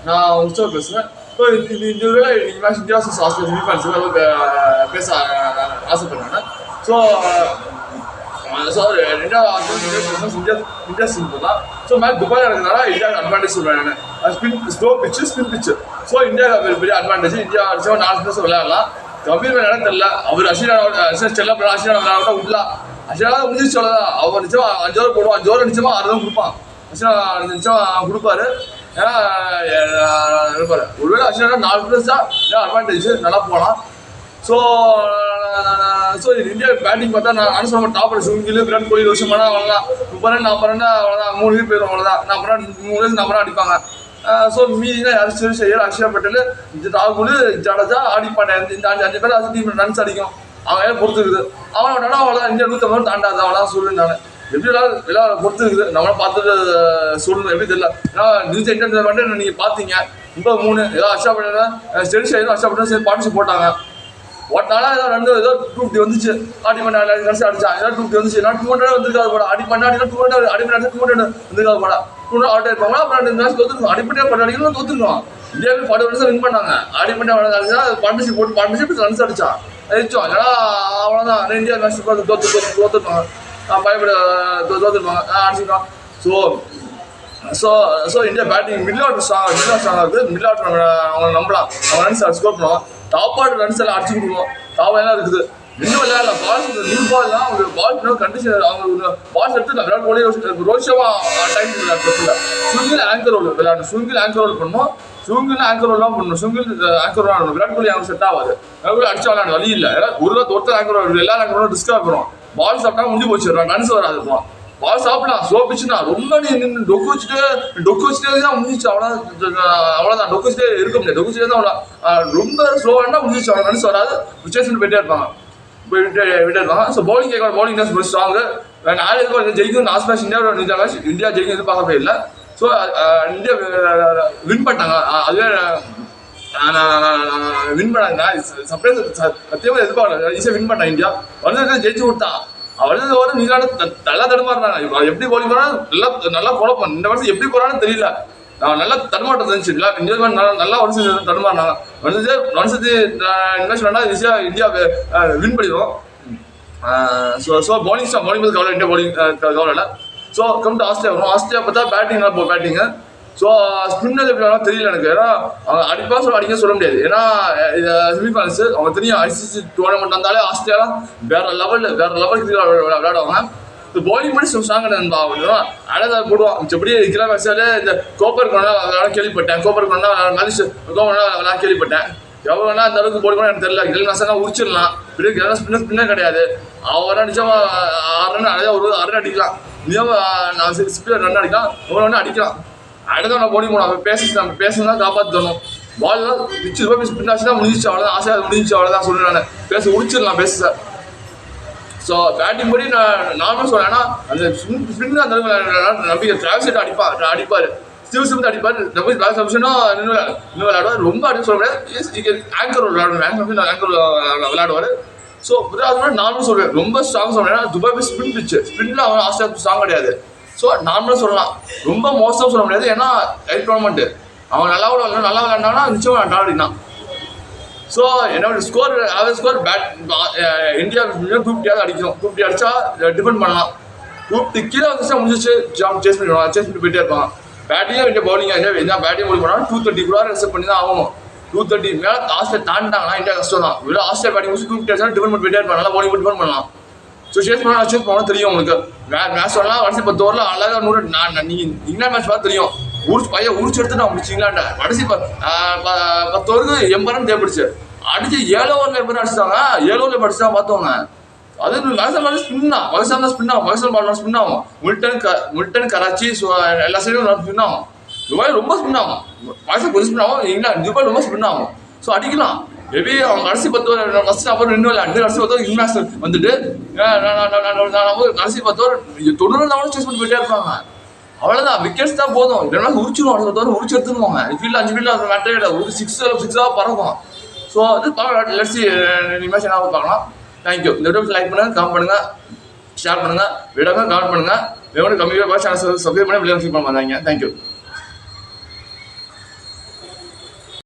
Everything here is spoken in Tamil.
நான் உற்சவ பேசுகிறேன். ஸோ இந்த வேலை நீங்கள் match India versus Australia semi-finals பேச ஆசைப்படுறேன். ஸோ இந்தியா சிம்பிள் தான். ஸோ மேட்ச் துபாயில் இருக்கிறதுனால இந்தியாவுக்கு அட்வான்டேஜ் சொல்லுவேன் நான். ஸ்லோ பிச்சு ஸ்பின் பிச்சு. ஸோ இந்தியாவுக்கு பெரிய அட்வான்டேஜ். இந்தியா அடிச்சா 4 பிளஸ் விளையாடலாம். கம்பீர் இடம் தெரியல. அவர் அஸ்வின் செல்ல அஸ்வினா விளையாட விடலாம். அஸ்வினா முடிஞ்சிச்சு அவ்வளோதான். அவர் நிச்சயமா 5 ஓவர் போடுவான். 5 ஓவர் நிச்சயமா 6 தான் கொடுப்பான். அஸ்வினா நிச்சயமா கொடுப்பாரு. ஏன்னா இருப்பாரு. ஒருவேளை அஸ்வினா 4 பிளஸ் தான் அட்வான்டேஜ், நல்லா போகலாம். ஸோ இந்தியா பேட்டிங் பார்த்தா நான் சொல்ல டாப் சுங்கில் விராட் கோலி வருஷமானா அவ்வளோதான். 30 40 ரன் அவ்வளோதான். 3 வீக் போயிடும் அவ்வளோதான். 40 ரன் அடிப்பாங்க. ஸோ மீதினா யாரும் செய்யல. அக்ஷயா பட்டேல், ராகுல், ஜடேஜா அடிப்பானே. இந்த 5 பேர் அது ரன்ஸ் அடிக்கும். அவங்க பொறுத்துருக்குது. அவனோட அவ்வளோதான். இந்தியா 150 தாண்டாது. அவ்வளோதான் சொல்லியிருந்தாங்க. எப்படி விளையாட பொறுத்து இருக்குது. நம்மளால பார்த்துட்டு சொல்லணும் எப்படி தெரியல. ஏன்னா நியூஸ் என்டர்டைன்மெண்ட் நீங்கள் பார்த்தீங்க. 3 ஏதோ அக்ஷயா பட்டேல் ஸ்டெடிஷ் ஆகிடும். அக்ஷயா பட்டேல் சரி பார்ட்டிசிபேட் போட்டாங்க. ஒட்டால ஏதோ 250 வந்துச்சு. அடி பண்ண கடைசி அடிச்சான். ஏதோ 250 வந்துச்சு. நான் 200 வந்துருக்காது போட. அடி பண்ண அடினா 200 அடி பண்ண 200 வந்துருக்காது போட. 200 அவுட் ஆயிருப்பாங்களா. அப்புறம் 2 மேட்ச் தோத்துருக்கோம். அடிப்படையாக பண்ண அடிக்கணும் தோத்துருக்கோம். இந்தியாவில் 40 ரன்ஸ் வின் பண்ணாங்க. அடிப்படையாக பார்ட்னர்ஷிப் போட்டு பார்ட்னர்ஷிப் ரன்ஸ் அடிச்சான். அடிச்சோம். ஏன்னா அவ்வளோதான். இந்தியா மேட்ச் தோத்துருப்பாங்க. பயப்பட தோத்துருப்பாங்க. அடிச்சுருக்கான். So India batting middle order ஸ்ட்ராங்காக இருக்குது. மிடில் ஆர்டர் அவங்க நம்பலாம். அவங்க ரன்ஸ் ஸ்கோர் பண்ணுவோம். டாப் ஆர்டர் ரன்ஸ் எல்லாம் அடிச்சு கொடுக்குவோம். டாப் எல்லாம் இருக்குது. இன்னும் விளையாடலாம். பால் நியூ பால்லாம் ஒரு பால் கண்டிஷன் அவங்க பால் எடுத்து விராட் கோலி ரோஹித் சர்மா டைம் சுங்கில் ஆங்கர் ரோல் விளையாடணும். சுங்கில் ஆங்கர் ரோல் பண்ணணும். சுங்கில் ஆங்கர் ரோல்லாம் பண்ணணும். சுங்கில் ஆங்கர் ரோல் ஆடணும். விராட் கோலி அவங்க செட் ஆகாது. விராட் கோலி அடிச்சு விளையாடு வழி இல்லை. ஒருத்தர் ஆங்கர் ரோல் எல்லா ஆங்கர் ரோலும் டிஸ்கவர் பண்ணுவோம். பால் சாப்பிட்டா முடிஞ்சு போச்சு. ரன்ஸ் வராது. பால் சாப்பிடலாம். ஸ்லோ பிச்சுனா ரொம்ப டொக்கு வச்சுட்டே தான் முடிஞ்சிச்சு. அவ்வளோதான். டொக்கு வச்சுட்டே இருக்க முடியாது. டொக்கு வச்சுட்டே தான் அவ்வளோ ரொம்ப ஸ்லோவாக முடிஞ்சிச்சு. அவ்வளோ ரன்ஸ் வராது. விச்சேஷன் போயிட்டே இருப்பாங்க. ஸோ பவுலிங் கேட்க பவுலிங் தான் ஸ்ட்ராங்கு. நாலு எதிர்பார்க்க ஜெயிக்கும். லாஸ்ட் மேட்ச் இந்தியா ஜெயிக்கும் எதிர்பார்க்கவே இல்லை. ஸோ இந்தியா வின் பண்ணிட்டாங்க. அதுவே வின் பண்ணாங்க. சர்ப்ரைஸ் சத்தியமாக எதிர்பார்க்கல. ஈஸியாக வின் பண்ணாங்க. இந்தியா வந்து ஜெயிச்சு கொடுத்தான். அவரு ஒரு நீராட நல்லா தடுமாறினாங்க. எப்படி போலிங் போறாங்க நல்லா குழப்பம். இந்த வருஷம் எப்படி போறான்னு தெரியல. நல்லா தடுமாட்டம் இருந்துச்சு. நல்லா வருஷம் தடுமாறினாங்க. வருஷத்து இன்வெஸ்ட் பண்ணா ஈஸியா இந்தியா வின் பண்ணிடுவோம். ஸோ பவுலிங் போது கவலை. இந்தியா பவுலிங் கவலை இல்லை. ஸோ கம் டு ஆஸ்திரேலியா வரும். ஆஸ்திரேலியா பார்த்தா பேட்டிங் நல்லா பேட்டிங்கு. ஸோ ஸ்பின்னர் எப்படி வேணாலும் தெரியல எனக்கு. ஏன்னா அவங்க அடிக்க சொல்ல முடியாது. ஏன்னா இது செமிஃபைனல்ஸ் அவங்க தெரியும். ஐசிசி டோர்னமெண்ட் வந்தாலே ஆஸ்திரேலியா வேற லெவலுக்கு விளையாடுவாங்க. இந்த பவுலிங் பண்ணி ஸ்ட்ராங் அப்படின்னா அழகாக போடுவான். மிச்சப்படி இருக்கிற மேட்சாலே இந்த கோப்பர் கொண்டா விளையாட கேள்விப்பட்டேன். கோப்பர் கொண்டா விளையாட கேள்விப்பட்டேன். எவ்வளோ வேணா அந்த அளவுக்கு போடுவான்னு எனக்கு தெரியல. கில் மேட்ச்னா உரிச்சிடலாம். பெரிய ஸ்பின்னர் கிடையாது. அவன் நிச்சயமா 6 ரன் அழகாக ஒரு 6 ரன் அடிக்கலாம். நான் 6 ரன் அடிக்கலாம். எவ்வளோ வேணா அடிக்கலாம். அடுத்த நான் போடி போனோம். நம்ம பேசணும் காப்பாற்றணும். பால்லாம் பிச்சு ரூபாய் பின்னாச்சுன்னா முடிஞ்சிச்சு. அவ்வளோதான். ஆசையாக முடிஞ்சிச்சு. அவ்வளோதான் சொல்லுறேன். நான் உடிச்சிடலாம் பேச சார். ஸோ பேட்டிங் படி நான் நார்மலாக சொல்கிறேன். ஏன்னா அந்த ஸ்பின் அந்த நம்பிக்கை டிராவல்ஸ் அடிப்பார். ஸ்டீவ் அடிப்பார். நம்ம கிளாஸ் ஆப்ஷனும் இன்னும் விளையாடுவார். ரொம்ப அடிக்க சொல்ல முடியாது. ஆங்கர் விளையாடுவார். ஆங்கர் விளையாடுவார். ஸோ அது நார்மலாக சொல்லுவேன். ரொம்ப ஸ்ட்ராங் சொல்கிறேன். துபாய் ஸ்பின் பிச்சு ஸ்பின்ல அவன் ஆஸ்திரேலியா ஸ்ட்ராங் கிடையாது. ஸோ நார்மலாக சொல்லலாம். ரொம்ப மோசமாக சொல்ல முடியாது. ஏன்னா லைட் டோர்னமெண்ட்டு அவன் நல்லா விளையாண்டாங்கன்னா நிச்சயமாக டால் அடிக்கலாம். ஸோ என்னோட ஸ்கோர் ஆவரேஜ் ஸ்கோர் இந்தியா 250 அடிக்கணும். 250 அடிச்சா டிஃபெண்ட் பண்ணலாம். 250 கீழே வந்துச்சா முடிஞ்சிச்சு. சேஸ் பண்ணி போயிட்டே இருப்பாங்க. பேட்டிங்காக இந்தியா பவுலிங்காக என்ன பேட்டிங் பவுலிங் பண்ணாலும் 230 கூட ரெசெப்ட் பண்ணி தான் ஆகணும். 230 மேலே ஆஸ்திரேலியா தாண்டிட்டாங்கன்னா இந்தியா கஷ்டம் தான். இவ்வளோ ஆஸ்திரேலியா பேட்டிங் முடிச்சு 250 அடிச்சா டிஃபெண்ட் பண்ணி போயிட்டே இருப்பாங்க. நல்லா பவுலிங் டிஃபெண்ட் பண்ணலாம். ஸோ சேஸ் பண்ணால் தெரியும் உங்களுக்கு. மேட்ச் வரலாம். கடைசி 10 ஓவரில் அழகாக 100 நீங்கள் இங்கிலாந்து மேட்ச் பார்த்து தெரியும். உரிச்சு எடுத்து நான் முடிச்சு இங்கிலாண்டை கடைசி 10 ஓவருக்கு 80 ரன் தேவைப்படுச்சு. அடிச்சு 7 ஓவரில் 80 ரன் அடிச்சிட்டாங்க. 7 ஓவரில் அடிச்சு தான் பார்த்தவங்க. அது பாகிஸ்தான் ஸ்பின் தான். பாகிஸ்தான் ஸ்பின் ஆகும். முல்டன் கராச்சி எல்லா சைடும் ஸ்பின் ஆகும். துபாய் ரொம்ப ஸ்பின் ஆகும். பாகிஸ்தான் கொஞ்சம் ஸ்பின் ஆகும். இங்கிலாந்து துபாய் ரொம்ப ஸ்பின் ஆகும். ஸோ அடிக்கலாம். மேபி அவங்க கடைசி 10 ஓவர் ஃபஸ்ட் அப்புறம் 2 விளையாண்டு கடைசி 10 ஓவர் இன்வெஸ்ட் வந்துட்டு கடைசி 10 ஓவர் 90 சேஸ் பண்ணி போயிட்டே இருப்பாங்க. அவ்வளோதான். விக்கெட்ஸ் தான் போதும். இல்லைன்னா உரிச்சிடுவோம். அடுத்த 10 ஓவர் உரிச்சு எடுத்துருவாங்க. ஃபீல்டு 5 ஃபீல்டு அது மேட்டரே இல்லை. ஒரு 6 பறக்கும். ஸோ அது பார்க்கலாம். லெட்ஸ் இனிமேல் என்ன பார்க்கலாம். தேங்க்யூ. இந்த வீடியோ லைக் பண்ணுங்கள், கமெண்ட் பண்ணுங்கள், ஷேர் பண்ணுங்கள், வீடியோவை கமெண்ட் பண்ணுங்கள். வேணும் கம்மியாக சேனல் சப்ஸ்கிரைப் பண்ணி வீடியோ கிளிக் பண்ண மாட்டாங்க. தேங்க்யூ.